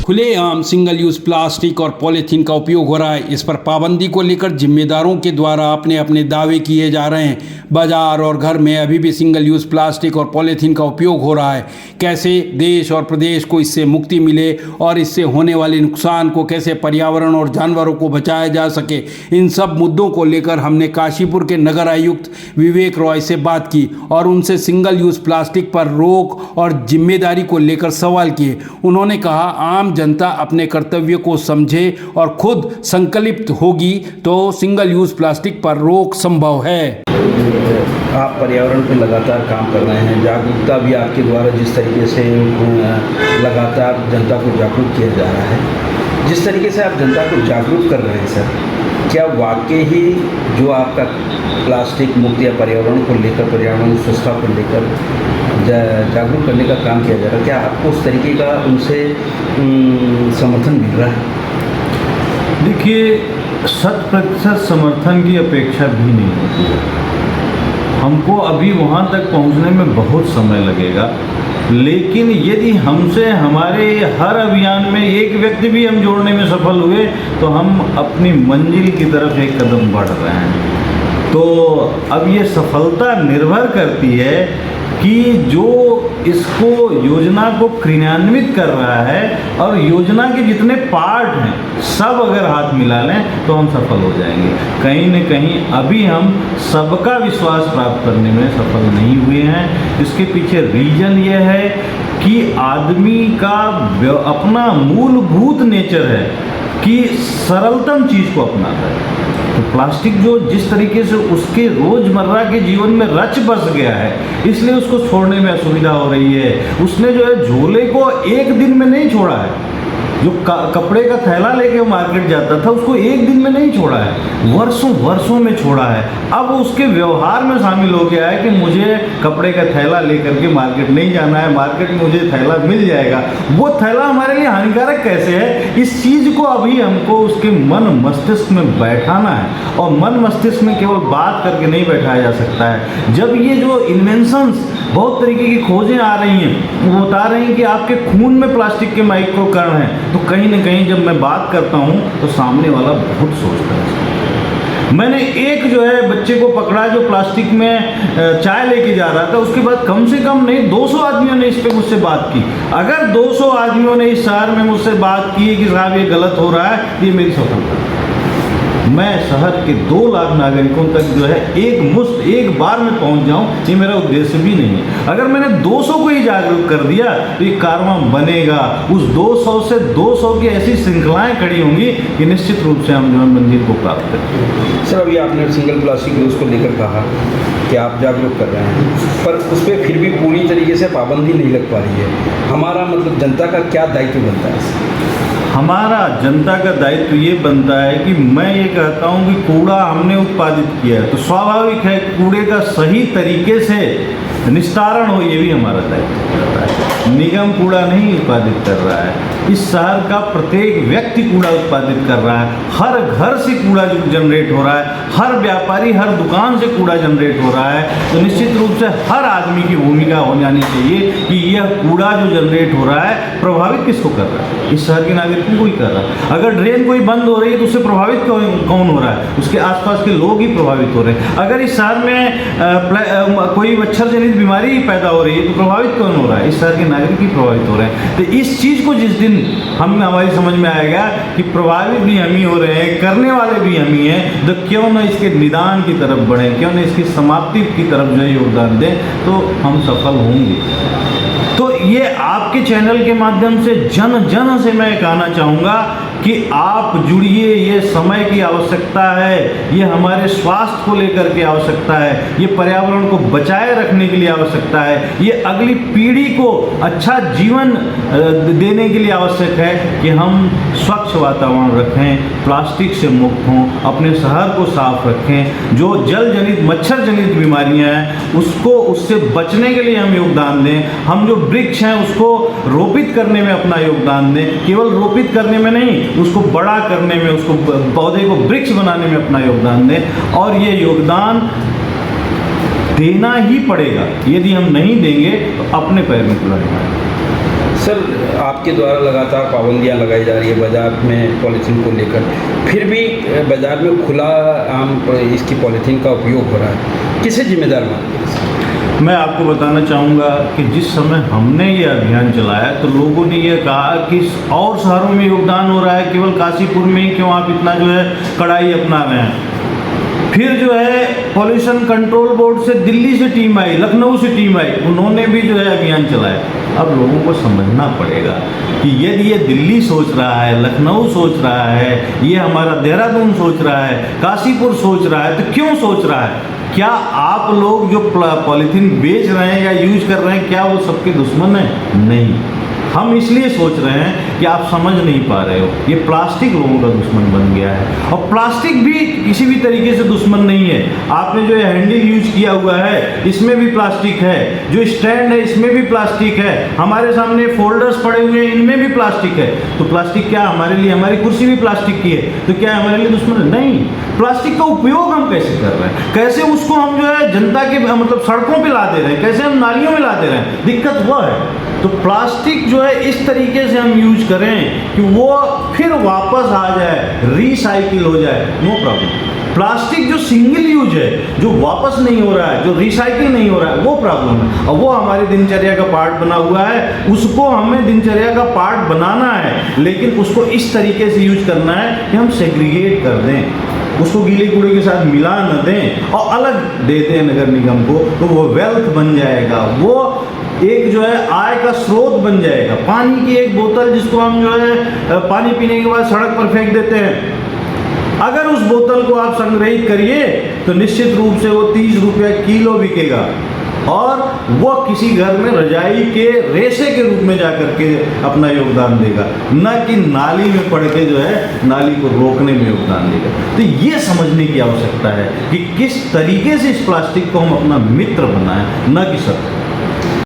खुलेआम single use plastic और polythene का उपयोग हो रहा है। इस पर पाबंदी को लेकर जिम्मेदारों के द्वारा अपने अपने दावे किए जा रहे हैं। बाजार और घर में अभी भी सिंगल यूज प्लास्टिक और पॉलीथीन का उपयोग हो रहा है। कैसे देश और प्रदेश को इससे मुक्ति मिले और इससे होने वाले नुकसान को कैसे पर्यावरण और जानवरों को बचाया जा सके, इन सब मुद्दों को लेकर हमने काशीपुर के नगर आयुक्त विवेक रॉय से बात की और उनसे सिंगल यूज प्लास्टिक पर रोक और जिम्मेदारी को लेकर सवाल किए। उन्होंने कहा, आम जनता अपने कर्तव्य को समझे और खुद संकल्पित होगी तो सिंगल यूज प्लास्टिक पर रोक संभव है। आप पर्यावरण पे लगातार काम कर रहे हैं, जागरूकता भी आपके द्वारा जिस तरीके से लगातार जनता को जागरूक किया जा रहा है, जिस तरीके से आप जनता को जागरूक कर रहे हैं सर, क्या वाकई ही जो आपका प्लास्टिक मुक्त या पर्यावरण को लेकर, पर्यावरण स्वच्छता को लेकर जागरूक करने का काम किया जा रहा है, क्या आपको उस तरीके का उनसे समर्थन मिल रहा है? देखिए, 100% समर्थन की अपेक्षा भी नहीं होती है। हमको अभी वहाँ तक पहुँचने में बहुत समय लगेगा, लेकिन यदि हमसे हमारे हर अभियान में एक व्यक्ति भी हम जोड़ने में सफल हुए तो हम अपनी मंजिल की तरफ एक कदम बढ़ रहे हैं। तो अब ये सफलता निर्भर करती है कि जो इसको योजना को क्रियान्वित कर रहा है और योजना के जितने पार्ट हैं सब अगर हाथ मिला लें तो हम सफल हो जाएंगे। कहीं न कहीं अभी हम सबका विश्वास प्राप्त करने में सफल नहीं हुए हैं। इसके पीछे रीजन ये है कि आदमी का अपना मूलभूत नेचर है कि सरलतम चीज़ को अपनाता है। तो प्लास्टिक जो जिस तरीके से उसके रोज़मर्रा के जीवन में रच बस गया है, इसलिए उसको छोड़ने में असुविधा हो रही है। उसने जो है झोले को एक दिन में नहीं छोड़ा है। जो कपड़े का थैला लेके मार्केट जाता था उसको एक दिन में नहीं छोड़ा है, वर्षों वर्षों में छोड़ा है। अब उसके व्यवहार में शामिल हो गया है कि मुझे कपड़े का थैला लेकर के मार्केट नहीं जाना है, मार्केट में मुझे थैला मिल जाएगा। वो थैला हमारे लिए हानिकारक कैसे है, इस चीज़ को अभी हमको उसके मन मस्तिष्क में बैठाना है। और मन मस्तिष्क में केवल बात करके नहीं बैठाया जा सकता है। जब ये जो इन्वेंशंस, बहुत तरीके की खोजें आ रही हैं, वो बता रही हैं कि आपके खून में प्लास्टिक के माइक्रो कण हैं, तो कहीं ना कहीं जब मैं बात करता हूँ तो सामने वाला बहुत सोचता है। मैंने एक जो है बच्चे को पकड़ा जो प्लास्टिक में चाय लेके जा रहा था, उसके बाद कम से कम नहीं 200 आदमियों ने इस पे मुझसे बात की। अगर 200 आदमियों ने इस शहर में मुझसे बात की कि साहब ये गलत हो रहा है, ये मेरी सफलता। मैं शहर के 2 लाख नागरिकों तक जो है एक बार में पहुंच जाऊं, ये मेरा उद्देश्य भी नहीं है। अगर मैंने 200 को ही जागरूक कर दिया तो ये कारवां बनेगा। उस 200 से 200 की ऐसी श्रृंखलाएं खड़ी होंगी कि निश्चित रूप से हम जो है मंजिल को प्राप्त करेंगे। सर, अभी आपने सिंगल प्लास्टिक यूज़ को लेकर कहा कि आप जागरूक कर रहे हैं, पर उस पर फिर भी पूरी तरीके से पाबंदी नहीं लग पा रही है। हमारा मतलब जनता का क्या दायित्व बनता है? हमारा जनता का दायित्व ये बनता है कि मैं ये कहता हूँ कि कूड़ा हमने उत्पादित किया है तो स्वाभाविक है कूड़े का सही तरीके से निस्तारण हो, ये भी हमारा दायित्व रहता है। निगम कूड़ा नहीं उत्पादित कर रहा है, इस शहर का प्रत्येक व्यक्ति कूड़ा उत्पादित कर रहा है। हर घर से कूड़ा जनरेट हो रहा है, हर व्यापारी, हर दुकान से कूड़ा जनरेट हो रहा है। तो निश्चित रूप से हर आदमी की भूमिका हो जानी चाहिए कि यह कूड़ा जो जनरेट हो रहा है प्रभावित किसको कर रहा है? इस शहर के नागरिकों को ही कर रहा है। अगर ड्रेन कोई बंद हो रही है तो उससे प्रभावित कौन हो रहा है? उसके आसपास के लोग ही प्रभावित हो रहे हैं। अगर इस शहर में कोई मच्छर जनित बीमारी पैदा हो रही है तो प्रभावित कौन हो रहा है? इस शहर के नागरिक ही प्रभावित हो रहे हैं। तो इस चीज़ को जिस दिन हमारी समझ में आएगा कि प्रभावित भी हम ही हो रहे हैं, करने वाले भी हम ही हैं, तो क्यों न इसके निदान की तरफ बढ़ें, क्यों न इसकी समाप्ति की तरफ जो योगदान दें, तो हम सफल होंगे। तो ये आपके चैनल के माध्यम से जन से मैं कहना चाहूँगा कि आप जुड़िए। ये समय की आवश्यकता है, ये हमारे स्वास्थ्य को लेकर के आवश्यकता है, ये पर्यावरण को बचाए रखने के लिए आवश्यकता है, ये अगली पीढ़ी को अच्छा जीवन देने के लिए आवश्यक है कि हम स्वच्छ वातावरण रखें, प्लास्टिक से मुक्त हों, अपने शहर को साफ रखें। जो जल जनित, मच्छर जनित बीमारियाँ हैं उससे बचने के लिए हम योगदान दें। हम जो वृक्ष हैं उसको रोपित करने में अपना योगदान दें, केवल रोपित करने में नहीं, उसको बड़ा करने में, उसको पौधे को वृक्ष बनाने में अपना योगदान दें। और ये योगदान देना ही पड़ेगा, यदि हम नहीं देंगे तो अपने पैर में खुला रहेगा। सर, आपके द्वारा लगातार पाबंदियां लगाई जा रही है बाज़ार में पॉलीथीन को लेकर, फिर भी बाज़ार में खुला आम इसकी पॉलीथीन का उपयोग हो रहा है, किसे जिम्मेदार मानते हैं? मैं आपको बताना चाहूँगा कि जिस समय हमने ये अभियान चलाया तो लोगों ने ये कहा कि और शहरों में योगदान हो रहा है, केवल काशीपुर में ही क्यों आप इतना जो है कड़ाई अपना रहे हैं। फिर जो है पॉल्यूशन कंट्रोल बोर्ड से दिल्ली से टीम आई, लखनऊ से टीम आई, उन्होंने भी जो है अभियान चलाया। अब लोगों को समझना पड़ेगा कि यदि ये दिल्ली सोच रहा है, लखनऊ सोच रहा है, ये हमारा देहरादून सोच रहा है, काशीपुर सोच रहा है, तो क्यों सोच रहा है? क्या आप लोग जो पॉलीथीन बेच रहे हैं या यूज कर रहे हैं, क्या वो सबके दुश्मन हैं? नहीं, हम इसलिए सोच रहे हैं कि आप समझ नहीं पा रहे हो, ये प्लास्टिक लोगों का दुश्मन बन गया है। और प्लास्टिक भी किसी भी तरीके से दुश्मन नहीं है। आपने जो हैंडल यूज किया हुआ है इसमें भी प्लास्टिक है, जो स्टैंड है इसमें भी प्लास्टिक है, हमारे सामने फोल्डर्स पड़े हुए हैं इनमें भी प्लास्टिक है। तो प्लास्टिक क्या हमारे लिए, हमारी कुर्सी भी प्लास्टिक की है, तो क्या हमारे लिए दुश्मन है? नहीं। प्लास्टिक का उपयोग हम कैसे कर रहे हैं, कैसे उसको हम जो है जनता के मतलब सड़कों पे ला दे रहे हैं, कैसे हम नालियों में ला दे रहे हैं, दिक्कत वह है। तो प्लास्टिक जो है इस तरीके से हम यूज करें कि वो फिर वापस आ जाए, रिसाइकिल हो जाए, नो प्रॉब्लम। प्लास्टिक जो सिंगल यूज है, जो वापस नहीं हो रहा है, जो रिसाइकिल नहीं हो रहा है, वो प्रॉब्लम है। और वो हमारी दिनचर्या का पार्ट बना हुआ है, उसको हमें दिनचर्या का पार्ट बनाना है, लेकिन उसको इस तरीके से यूज करना है कि हम सेग्रीगेट कर दें, उसको गीले कूड़े के साथ मिला न दें और अलग दे दें नगर निगम को, तो वो वेल्थ बन जाएगा, वो एक जो है आय का स्रोत बन जाएगा। पानी की एक बोतल जिसको हम जो है पानी पीने के बाद सड़क पर फेंक देते हैं, अगर उस बोतल को आप संग्रहित करिए तो निश्चित रूप से वो 30 रुपये किलो बिकेगा और वो किसी घर में रजाई के रेशे के रूप में जाकर के अपना योगदान देगा, न कि नाली में पड़ के जो है नाली को रोकने में योगदान देगा। तो ये समझने की आवश्यकता है कि किस तरीके से इस प्लास्टिक को हम अपना मित्र बनाएं, न कि शत्रु।